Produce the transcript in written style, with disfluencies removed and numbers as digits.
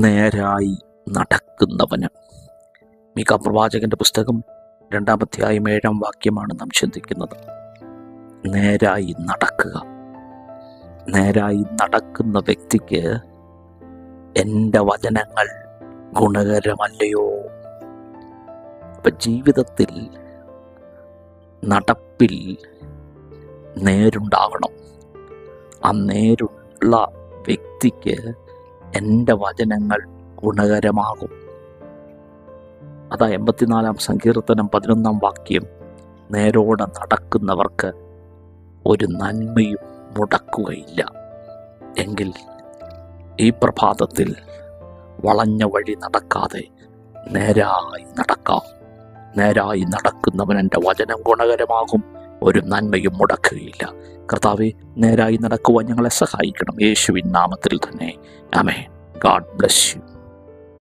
നേരായി നടക്കുന്നവന്. മീഖാ പ്രവാചകന്റെ പുസ്തകം 2-ാം അധ്യായം 7-ാം വാക്യമാണ് നാം ചിന്തിക്കുന്നത്. നേരായി നടക്കുക. നേരായി നടക്കുന്ന വ്യക്തിക്ക് എൻ്റെ വചനങ്ങൾ ഗുണകരമല്ലയോ? അപ്പം ജീവിതത്തിൽ നടപ്പിൽ നേരുണ്ടാകണം. ആ നേരുള്ള വ്യക്തിക്ക് എൻ്റെ വചനങ്ങൾ ഗുണകരമാകും. അതാ 84-ാം സങ്കീർത്തനം 11-ാം വാക്യം. നേരോടെ നടക്കുന്നവർക്ക് ഒരു നന്മയും മുടക്കുകയില്ല. എങ്കിൽ ഈ പ്രഭാതത്തിൽ വളഞ്ഞ വഴി നടക്കാതെ നേരായി നടക്കാം. നേരായി നടക്കുന്നവൻ എൻ്റെ വചനം ഗുണകരമാകും, ഒരു നന്മയും മുടക്കുകയില്ല. കർത്താവേ, നേരായി നടക്കുവാൻ ഞങ്ങളെ സഹായിക്കണം. യേശുവിൻ നാമത്തിൽ തന്നെ ആമേൻ. God bless you.